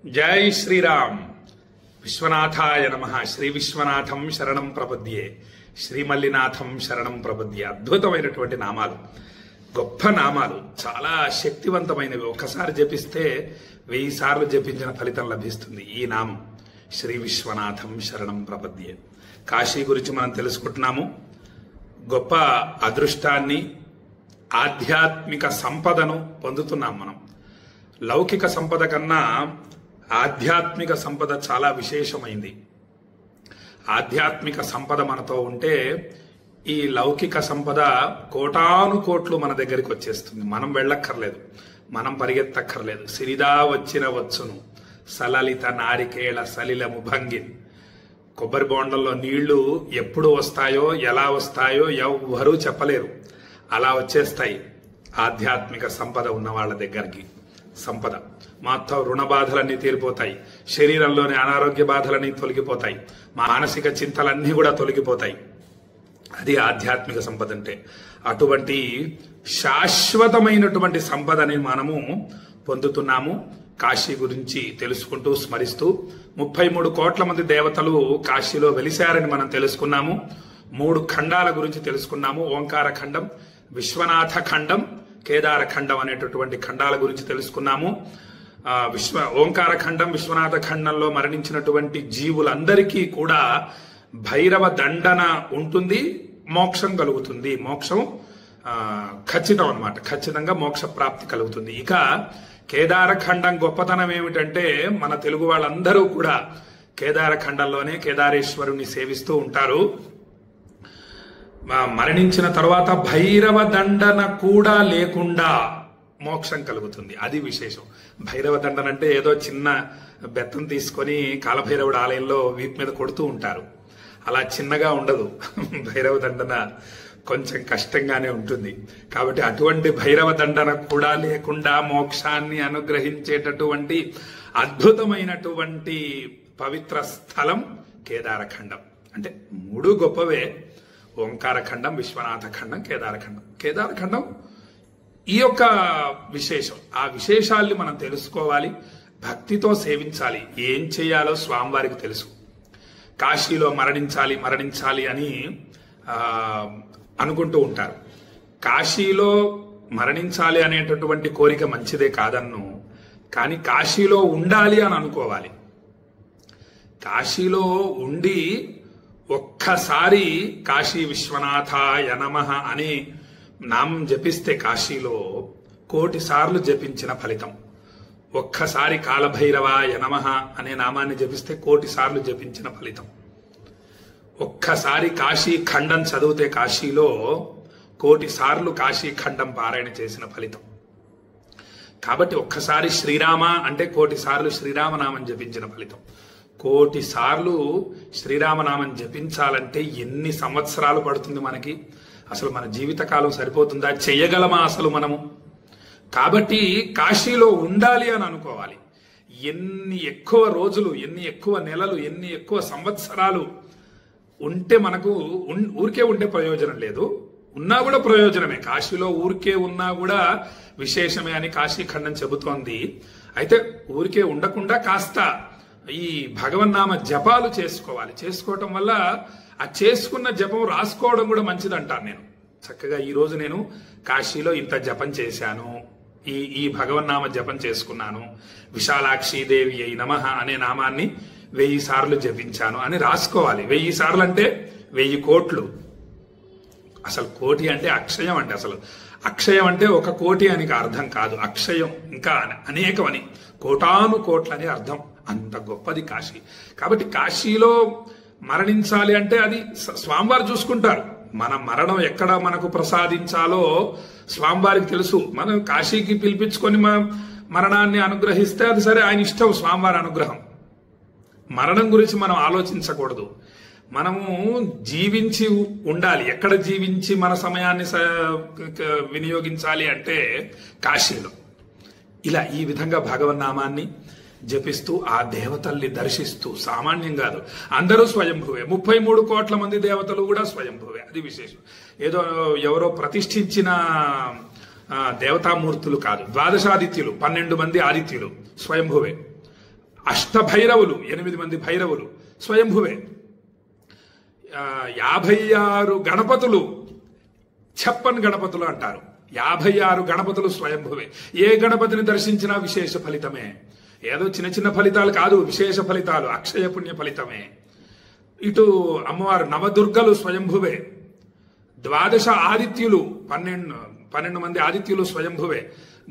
जय श्रीराम विश्वनाथाय नमः। श्री विश्वनाथं शरणं प्रपद्ये, శ్రీమల్లినాథం శరణం ప్రపద్య. అద్భుతమైనటువంటి నామాలు, గొప్ప నామాలు, చాలా శక్తివంతమైనవి. ఒక్కసారి జపిస్తే 1000 సార్లు జపించిన ఫలితం లభిస్తుంది. ఈ నామం శ్రీ విశ్వనాథం శరణం ప్రపద్యే. కాశీ గురించి మనం తెలుసుకుంటున్నాము. గొప్ప అదృష్టాన్ని, ఆధ్యాత్మిక సంపదను పొందుతున్నాం మనం. లౌకిక సంపద కన్నా ఆధ్యాత్మిక సంపద చాలా విశేషమైంది. ఆధ్యాత్మిక సంపద మనతో ఉంటే ఈ లౌకిక సంపద కోటాను కోట్లు మన దగ్గరికి వచ్చేస్తుంది. మనం వెళ్ళక్కర్లేదు, మనం పరిగెత్తక్కర్లేదు. సిరిదా వచ్చిన వచ్చును సలలిత నారికేళ సలిలము భంగిన్. కొబ్బరి బోండంలో నీళ్లు ఎప్పుడు వస్తాయో, ఎలా వస్తాయో ఎవ్వరూ చెప్పలేరు. అలా వచ్చేస్తాయి ఆధ్యాత్మిక సంపద ఉన్న వాళ్ళ దగ్గరికి. సంపద మొత్తం రుణ బాధలన్నీ తీరిపోతాయి, శరీరంలోని అనారోగ్య బాధలన్నీ తొలగిపోతాయి, మానసిక చింతలన్నీ కూడా తొలగిపోతాయి. అది ఆధ్యాత్మిక సంపద అంటే. అటువంటి శాశ్వతమైనటువంటి సంపదని మనము పొందుతున్నాము. కాశీ గురించి తెలుసుకుంటూ స్మరిస్తూ 33 కోట్ల మంది దేవతలు కాశీలో వెలిశారని మనం తెలుసుకున్నాము. 3 ఖండాల గురించి తెలుసుకున్నాము. ఓంకార ఖండం, విశ్వనాథ ఖండం, కేదార ఖండం అనేటటువంటి ఖండాల గురించి తెలుసుకున్నాము. ఓంకార ఖండం, విశ్వనాథ ఖండంలో మరణించినటువంటి జీవులందరికీ కూడా భైరవ దండన ఉంటుంది, మోక్షం కలుగుతుంది. మోక్షం ఖచ్చితం అన్నమాట. ఖచ్చితంగా మోక్ష ప్రాప్తి కలుగుతుంది. ఇక కేదార ఖండం గొప్పతనం ఏమిటంటే, మన తెలుగు వాళ్ళందరూ కూడా కేదార ఖండంలోనే కేదారేశ్వరుని సేవిస్తూ ఉంటారు. మరణించిన తర్వాత భైరవ దండన కూడా లేకుండా మోక్షం కలుగుతుంది. అది విశేషం. భైరవ దండన అంటే ఏదో చిన్న బెత్తం తీసుకొని కాలభైరవుడు ఆలయంలో వీపు మీద కొడుతూ ఉంటారు. అలా చిన్నగా ఉండదు. భైరవ దండన కొంచెం కష్టంగానే ఉంటుంది. కాబట్టి అటువంటి భైరవ దండన కూడా లేకుండా మోక్షాన్ని అనుగ్రహించేటటువంటి అద్భుతమైనటువంటి పవిత్ర స్థలం కేదారఖండం. అంటే 3 గొప్పవే: ఓంకార ఖండం, విశ్వనాథ ఖండం, కేదారఖండం. కేదారఖండం ఈ యొక్క విశేషం. ఆ విశేషాల్ని మనం తెలుసుకోవాలి, భక్తితో సేవించాలి. ఏం చేయాలో స్వామివారికి తెలుసు. కాశీలో మరణించాలి మరణించాలి అని అనుకుంటూ ఉంటారు. కాశీలో మరణించాలి అనేటటువంటి కోరిక మంచిదే కాదన్ను, కానీ కాశీలో ఉండాలి అని అనుకోవాలి. కాశీలో ఉండి ఒక్కసారి కాశీ విశ్వనాథాయ నమః అని నామం జపిస్తే కాశీలో 1,000,000 సార్లు జపించిన ఫలితం. ఒక్కసారి కాలభైరవాయ నమః అనే నామాన్ని జపిస్తే 1,000,000 సార్లు జపించిన ఫలితం. ఒక్కసారి కాశీ ఖండం చదివితే కాశీలో 1,000,000 సార్లు కాశీ ఖండం పారాయణ చేసిన ఫలితం. కాబట్టి ఒక్కసారి శ్రీరామ అంటే 1,000,000 సార్లు శ్రీరామనామం జపించిన ఫలితం. 1,000,000 సార్లు శ్రీరామనామం జపించాలంటే ఎన్ని సంవత్సరాలు పడుతుంది మనకి? అసలు మన జీవితకాలం సరిపోతుందా? చెయ్యగలమా అసలు మనము? కాబట్టి కాశీలో ఉండాలి అని అనుకోవాలి. ఎన్ని ఎక్కువ రోజులు, ఎన్ని ఎక్కువ నెలలు, ఎన్ని ఎక్కువ సంవత్సరాలు ఉంటే మనకు ఊరికే ఉంటే ప్రయోజనం లేదు. ఉన్నా కూడా ప్రయోజనమే. కాశీలో ఊరికే ఉన్నా కూడా విశేషమే అని కాశీ ఖండం చెబుతోంది. అయితే ఊరికే ఉండకుండా కాస్త ఈ భగవన్నామ జపాలు చేసుకోవాలి. చేసుకోవటం వల్ల ఆ చేసుకున్న జపం రాసుకోవడం కూడా మంచిది అంటాను నేను. చక్కగా ఈ రోజు నేను కాశీలో ఇంత జపం చేశాను, ఈ భగవన్నామ జపం చేసుకున్నాను, విశాలాక్షీదేవి అయి నమః అనే నామాన్ని 1000 సార్లు జపించాను అని రాసుకోవాలి. 1000 సార్లు అంటే 1000 కోట్లు. అసలు కోటి అంటే అక్షయం అంటే, అసలు అక్షయం అంటే 1 కోటి అని అర్థం కాదు. అక్షయం ఇంకా అనేకమని, కోటాను కోట్లని అర్థం. అంత గొప్పది కాశీ. కాబట్టి కాశీలో మరణించాలి అంటే అది స్వామివారు చూసుకుంటారు. మన మరణం ఎక్కడ మనకు ప్రసాదించాలో స్వామివారికి తెలుసు. మనం కాశీకి పిలిపించుకొని మరణాన్ని అనుగ్రహిస్తే అది సరే, ఆయన ఇష్టం, స్వామివారి అనుగ్రహం. మరణం గురించి మనం ఆలోచించకూడదు. మనము జీవించి ఉండాలి. ఎక్కడ జీవించి మన సమయాన్ని వినియోగించాలి అంటే కాశీలో. ఇలా ఈ విధంగా భగవన్నామాన్ని జపిస్తూ ఆ దేవతల్ని దర్శిస్తూ, సామాన్యం కాదు, అందరూ స్వయంభువే. 33 కోట్ల మంది దేవతలు కూడా స్వయంభువే. అది విశేషం. ఏదో ఎవరో ప్రతిష్ఠించిన దేవతామూర్తులు కాదు. 12 ఆదిత్యులు, 12 మంది ఆదిత్యులు స్వయంభువే. అష్టభైరవులు 8 మంది భైరవులు స్వయంభువే. 56 గణపతులు ఛప్పన్ గణపతులు అంటారు. 56 గణపతులు స్వయంభువే. ఏ గణపతిని దర్శించినా విశేష ఫలితమే. ఏదో చిన్న చిన్న ఫలితాలు కాదు, విశేష ఫలితాలు, అక్షయ పుణ్య ఫలితమే. ఇటు అమ్మవారు నవదుర్గలు స్వయంభువే. 12 ఆదిత్యులు 12 మంది ఆదిత్యులు స్వయంభువే.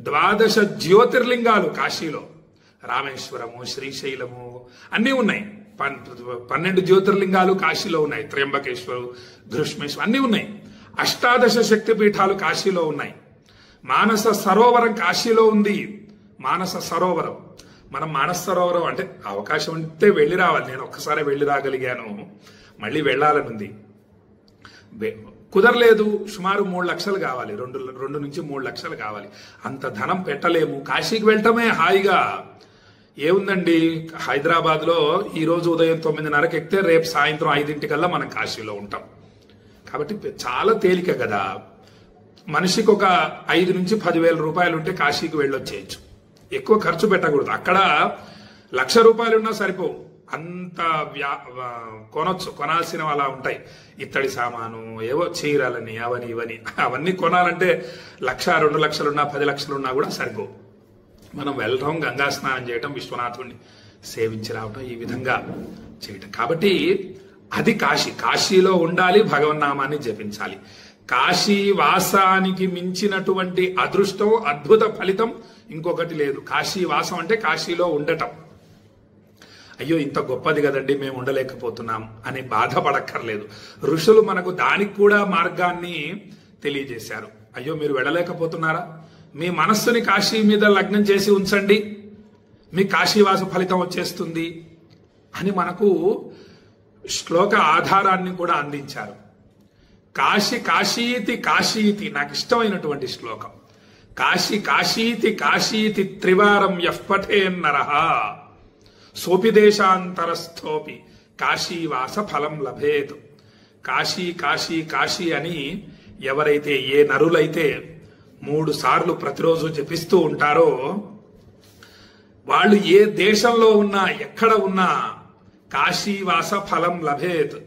12 జ్యోతిర్లింగాలు కాశీలో, రామేశ్వరము, శ్రీశైలము అన్నీ ఉన్నాయి. 12 జ్యోతిర్లింగాలు కాశీలో ఉన్నాయి. త్ర్యంబకేశ్వరు, ఘృష్మేశ్వరు అన్నీ ఉన్నాయి. 18 శక్తిపీఠాలు కాశీలో ఉన్నాయి. మానస సరోవరం కాశీలో ఉంది. మానస సరోవరం, మనం మానస సరోవరం అంటే అవకాశం ఉంటే వెళ్ళి రావాలి. నేను ఒక్కసారి వెళ్ళి రాగలిగాను, మళ్ళీ వెళ్ళాలని ఉంది. కుదరలేదు. సుమారు 3 లక్షలు కావాలి, 2 నుంచి 3 లక్షలు కావాలి. అంత ధనం పెట్టలేము. కాశీకి వెళ్ళటమే హాయిగా. ఏముందండి, హైదరాబాద్ లో ఈ రోజు ఉదయం 9:30కి ఎక్కితే రేపు సాయంత్రం 5 మనం కాశీలో ఉంటాం. కాబట్టి చాలా తేలిక కదా. మనిషికి ఒక 5 నుంచి 10,000 రూపాయలు ఉంటే కాశీకి వెళ్ళొచ్చేయచ్చు. ఎక్కువ ఖర్చు పెట్టకూడదు. అక్కడ 1,00,000 రూపాయలు ఉన్నా సరిపోవు. అంత కొనాల్సినవి అలా ఉంటాయి. ఇత్తడి సామాను, ఏవో చీరలని, అవని ఇవని, అవన్నీ కొనాలంటే 1,00,000, 2 లక్షలున్నా, 10 లక్షలున్నా కూడా సరిపోవు. మనం వెళ్ళడం, గంగా స్నానం చేయటం, విశ్వనాథుడిని సేవించి రావటం, ఈ విధంగా చేయటం. కాబట్టి అది కాశీ. కాశీలో ఉండాలి, భగవన్నామాన్ని జపించాలి. కాశీ వాసానికి మించినటువంటి అదృష్టం, అద్భుత ఫలితం ఇంకొకటి లేదు. కాశీ వాసం అంటే కాశీలో ఉండటం. అయ్యో ఇంత గొప్పది కదండి, మేము ఉండలేకపోతున్నాం అని బాధపడక్కర్లేదు. ఋషులు మనకు దానికి కూడా మార్గాన్ని తెలియజేశారు. అయ్యో మీరు వెళ్ళలేకపోతున్నారా, మీ మనస్సుని కాశీ మీద లగ్నం చేసి ఉంచండి, మీ కాశీవాస ఫలితం వచ్చేస్తుంది అని మనకు శ్లోక ఆధారాన్ని కూడా అందించారు. కాశీ కాశీతి కాశీతి, నాకు ఇష్టమైనటువంటి శ్లోకం. కాశీ కాశీతి కాశీతి త్రివారం యః పఠేన్నరః సోపి దేశాంతరస్థోపి కాశీవాస ఫలం లభేత్. కాశీ కాశీ కాశీ అని ఎవరైతే, ఏ నరులైతే 3 సార్లు ప్రతిరోజు జపిస్తూ ఉంటారో వాళ్ళు ఏ దేశంలో ఉన్నా, ఎక్కడ ఉన్నా కాశీవాస ఫలం లభేత్.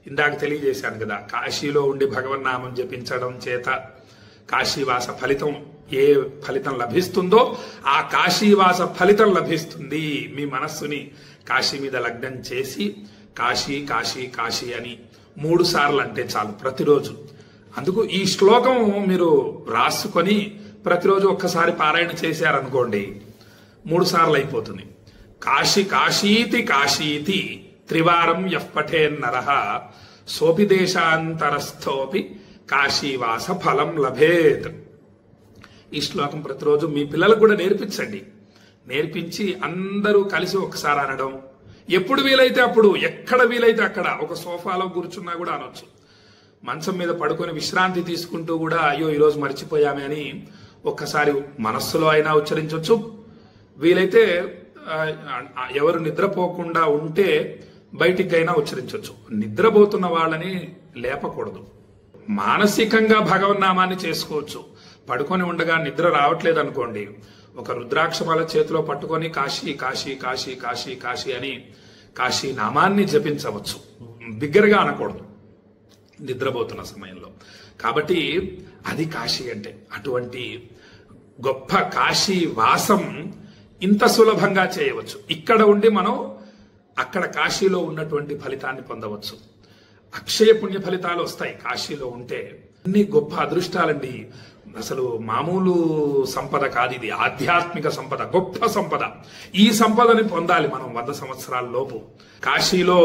ఇందాక తెలియజేశాను కదా, కాశీలో ఉండి భగవన్నామం జపించడం చేత కాశీవాస ఫలితం, ఏ ఫలితం లభిస్తుందో ఆ కాశీవాస ఫలితం లభిస్తుంది. మీ మనస్సుని కాశీ మీద లగ్నం చేసి కాశీ కాశీ కాశీ అని 3 సార్లు అంటే చాలు ప్రతిరోజు. అందుకు ఈ శ్లోకం మీరు రాసుకొని ప్రతిరోజు ఒక్కసారి పారాయణ చేశారనుకోండి, 3 సార్లు అయిపోతుంది. కాశీ కాశీతి కాశీతి త్రివారం యః పఠేన్నరః సోపి దేశాంతరస్థోపి కాశీవాస ఫలం లభేత్. ఈ శ్లోకం ప్రతిరోజు మీ పిల్లలకు కూడా నేర్పించండి. నేర్పించి అందరూ కలిసి ఒకసారి అనడం. ఎప్పుడు వీలైతే అప్పుడు, ఎక్కడ వీలైతే అక్కడ, ఒక సోఫాలో కూర్చున్నా కూడా అనొచ్చు. మంచం మీద పడుకొని విశ్రాంతి తీసుకుంటూ కూడా అయ్యో ఈరోజు మర్చిపోయామే అని ఒక్కసారి మనస్సులో అయినా ఉచ్చరించవచ్చు. వీలైతే ఎవరు నిద్రపోకుండా ఉంటే బయటికైనా ఉచ్చరించవచ్చు. నిద్రపోతున్న వాళ్ళని లేపకూడదు. మానసికంగా భగవన్నామాన్ని చేసుకోవచ్చు. పడుకొని ఉండగా నిద్ర రావట్లేదు అనుకోండి, ఒక రుద్రాక్షమాల చేతిలో పట్టుకొని కాశీ కాశీ కాశీ కాశీ కాశీ అని కాశీ నామాన్ని జపించవచ్చు. బిగ్గరగా అనకూడదు నిద్రపోతున్న సమయంలో. కాబట్టి అది కాశీ అంటే. అటువంటి గొప్ప కాశీ వాసం ఇంత సులభంగా చేయవచ్చు. ఇక్కడ ఉండి మనం అక్కడ కాశీలో ఉన్నటువంటి ఫలితాన్ని పొందవచ్చు. అక్షయ పుణ్య ఫలితాలు వస్తాయి కాశీలో ఉంటే. అన్ని గొప్ప అదృష్టాలండి. అసలు మామూలు సంపద కాదు ఇది, ఆధ్యాత్మిక సంపద, గొప్ప సంపద. ఈ సంపదని పొందాలి మనం 100 సంవత్సరాల లోపు. కాశీలో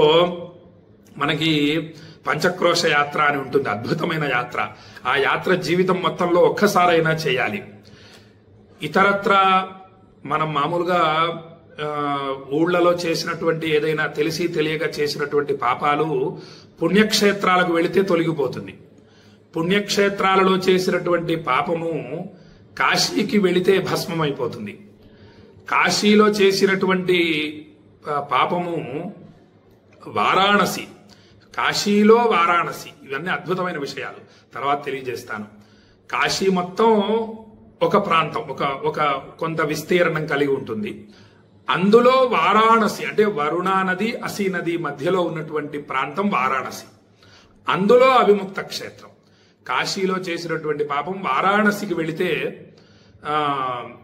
మనకి పంచక్రోశ యాత్ర అని ఉంటుంది, అద్భుతమైన యాత్ర. ఆ యాత్ర జీవితం మొత్తంలో ఒక్కసారైనా చేయాలి. ఇతరత్ర మనం మామూలుగా ఊళ్ళలో చేసినటువంటి ఏదైనా తెలిసి తెలియక చేసినటువంటి పాపాలు పుణ్యక్షేత్రాలకు వెళితే తొలగిపోతుంది. పుణ్యక్షేత్రాలలో చేసినటువంటి పాపము కాశీకి వెళితే భస్మమైపోతుంది. కాశీలో చేసినటువంటి పాపము వారాణసి, కాశీలో వారాణసి, ఇవన్నీ అద్భుతమైన విషయాలు తర్వాత తెలియజేస్తాను. కాశీ మొత్తం ఒక ప్రాంతం, ఒక కొంత విస్తీర్ణం కలిగి ఉంటుంది. అందులో వారాణసి అంటే వరుణా నది అసి నది మధ్యలో ఉన్నటువంటి ప్రాంతం వారాణసి. అందులో అవిముక్త క్షేత్రం. కాశీలో చేసినటువంటి పాపం వారాణసికి వెళితే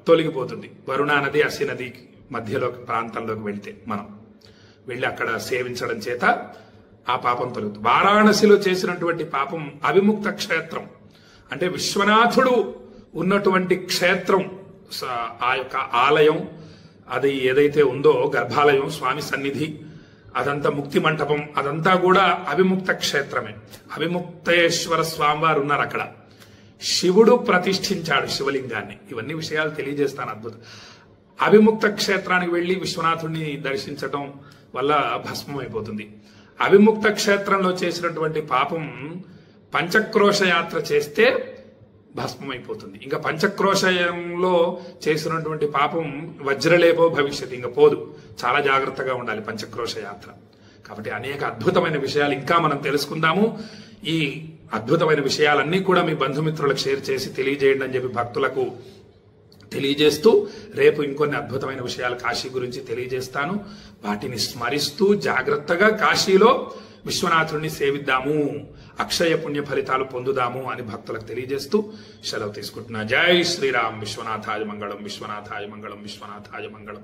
తొలగిపోతుంది. వరుణా నది అసి నది మధ్యలో ప్రాంతంలోకి వెళితే మనం వెళ్ళి అక్కడ సేవించడం చేత ఆ పాపం తొలగుతుంది. వారాణసిలో చేసినటువంటి పాపం అవిముక్త క్షేత్రం అంటే విశ్వనాథుడు ఉన్నటువంటి క్షేత్రం, ఆ యొక్క ఆలయం అది ఏదైతే ఉందో గర్భాలయం, స్వామి సన్నిధి, అదంతా ముక్తి మంటపం, అదంతా కూడా అవిముక్త క్షేత్రమే. అవిముక్తేశ్వర స్వామివారు ఉన్నారు అక్కడ. శివుడు ప్రతిష్ఠించాడు శివలింగాన్ని. ఇవన్నీ విషయాలు తెలియజేస్తాను. అద్భుతం. అవిముక్త క్షేత్రానికి వెళ్లి విశ్వనాథుడిని దర్శించటం వల్ల భస్మం అయిపోతుంది. అవిముక్త క్షేత్రంలో చేసినటువంటి పాపం పంచక్రోశ యాత్ర చేస్తే భస్మం అయిపోతుంది. ఇంకా పంచక్రోశంలో చేసినటువంటి పాపం వజ్రలేపో భవిష్యత్, ఇంకా పోదు. చాలా జాగ్రత్తగా ఉండాలి పంచక్రోశ యాత్ర. కాబట్టి అనేక అద్భుతమైన విషయాలు ఇంకా మనం తెలుసుకుందాము. ఈ అద్భుతమైన విషయాలన్నీ కూడా మీ బంధుమిత్రులకు షేర్ చేసి తెలియజేయండి అని చెప్పి భక్తులకు తెలియజేస్తూ, రేపు ఇంకొన్ని అద్భుతమైన విషయాలు కాశీ గురించి తెలియజేస్తాను. వాటిని స్మరిస్తూ జాగ్రత్తగా కాశీలో విశ్వనాథుడిని సేవిద్దాము, అక్షయ పుణ్య ఫలితాలు పొందుదాము అని భక్తులకు తెలియజేస్తూ సెలవు తీసుకుంటున్నా. జై శ్రీరామ్. విశ్వనాథాయ మంగళం, విశ్వనాథాయ మంగళం, విశ్వనాథాయ మంగళం.